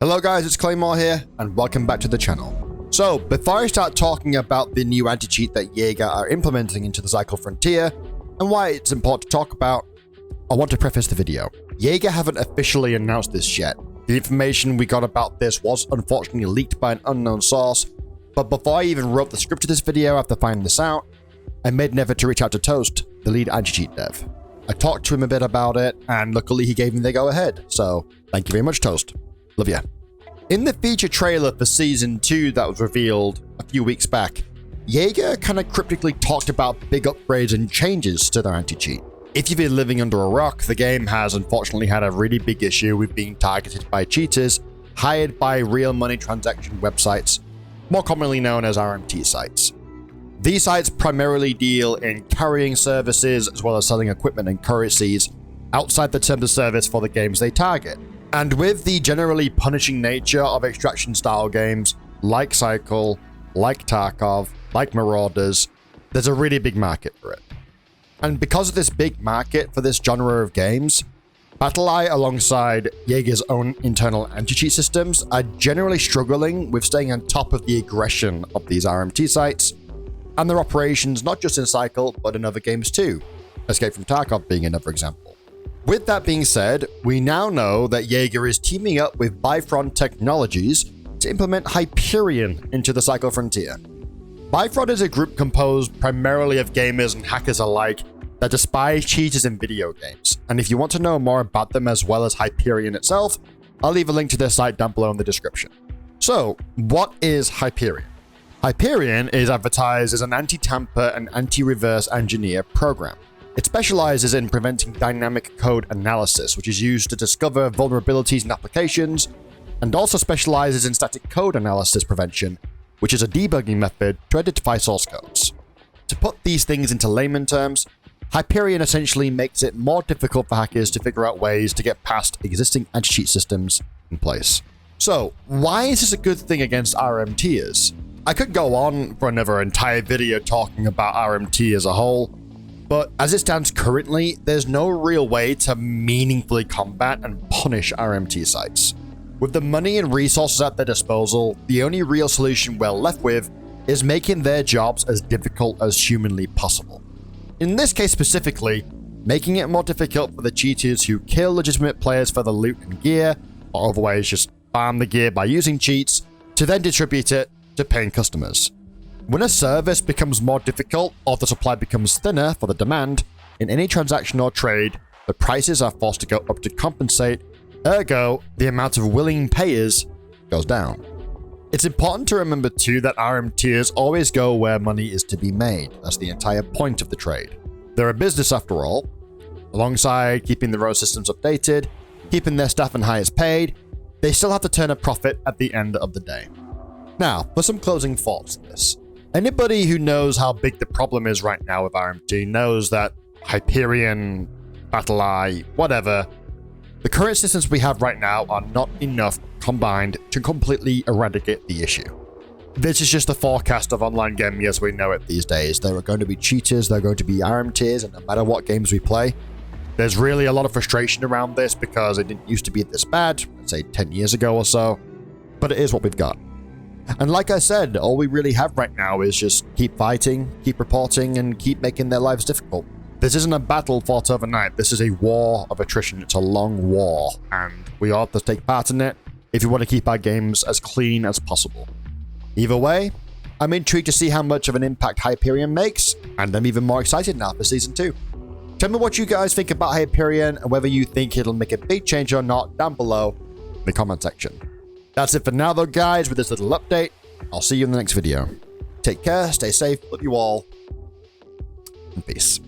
Hello guys, it's Claymore here, and welcome back to the channel. So, before I start talking about the new anti-cheat that Jaeger are implementing into the Cycle Frontier, and why it's important to talk about, I want to preface the video. Jaeger haven't officially announced this yet. The information we got about this was unfortunately leaked by an unknown source, but before I even wrote the script of this video after finding this out, I made an effort to reach out to Toast, the lead anti-cheat dev. I talked to him a bit about it, and luckily he gave me the go-ahead, so thank you very much, Toast. Love ya. In the feature trailer for Season 2 that was revealed a few weeks back, Jaeger kind of cryptically talked about big upgrades and changes to their anti-cheat. If you've been living under a rock, the game has unfortunately had a really big issue with being targeted by cheaters hired by real money transaction websites, more commonly known as RMT sites. These sites primarily deal in carrying services as well as selling equipment and currencies outside the terms of service for the games they target. And with the generally punishing nature of extraction-style games, like Cycle, like Tarkov, like Marauders, there's a really big market for it. And because of this big market for this genre of games, BattlEye alongside Jaeger's own internal anti-cheat systems are generally struggling with staying on top of the aggression of these RMT sites, and their operations not just in Cycle, but in other games too, Escape from Tarkov being another example. With that being said, we now know that Jaeger is teaming up with Bifront Technologies to implement Hyperion into the Cycle Frontier. Bifront is a group composed primarily of gamers and hackers alike that despise cheaters in video games, and if you want to know more about them as well as Hyperion itself, I'll leave a link to their site down below in the description. So, what is Hyperion? Hyperion is advertised as an anti-tamper and anti-reverse engineer program. It specializes in preventing dynamic code analysis, which is used to discover vulnerabilities in applications, and also specializes in static code analysis prevention, which is a debugging method to identify source codes. To put these things into layman terms, Hyperion essentially makes it more difficult for hackers to figure out ways to get past existing anti-cheat systems in place. So, why is this a good thing against RMTers? I could go on for another entire video talking about RMT as a whole, but as it stands currently, there's no real way to meaningfully combat and punish RMT sites. With the money and resources at their disposal, the only real solution we're left with is making their jobs as difficult as humanly possible. In this case specifically, making it more difficult for the cheaters who kill legitimate players for the loot and gear, or otherwise just farm the gear by using cheats, to then distribute it to paying customers. When a service becomes more difficult or the supply becomes thinner for the demand, in any transaction or trade, the prices are forced to go up to compensate, ergo, the amount of willing payers goes down. It's important to remember too that RMTers always go where money is to be made. That's the entire point of the trade. They're a business after all. Alongside keeping their own systems updated, keeping their staff and hires paid, they still have to turn a profit at the end of the day. Now, for some closing thoughts on this. Anybody who knows how big the problem is right now with RMT knows that Hyperion, BattlEye, whatever, the current systems we have right now are not enough combined to completely eradicate the issue. This is just the forecast of online gaming as we know it these days. There are going to be cheaters, there are going to be RMTs, and no matter what games we play, there's really a lot of frustration around this because it didn't used to be this bad, let's say 10 years ago or so, but it is what we've got. And like I said, all we really have right now is just keep fighting, keep reporting, and keep making their lives difficult. This isn't a battle fought overnight. This is a war of attrition. It's a long war, and we all have to take part in it if we want to keep our games as clean as possible. Either way, I'm intrigued to see how much of an impact Hyperion makes, and I'm even more excited now for Season 2. Tell me what you guys think about Hyperion, and whether you think it'll make a big change or not down below in the comment section. That's it for now though, guys, with this little update. I'll see you in the next video. Take care, stay safe, love you all, and peace.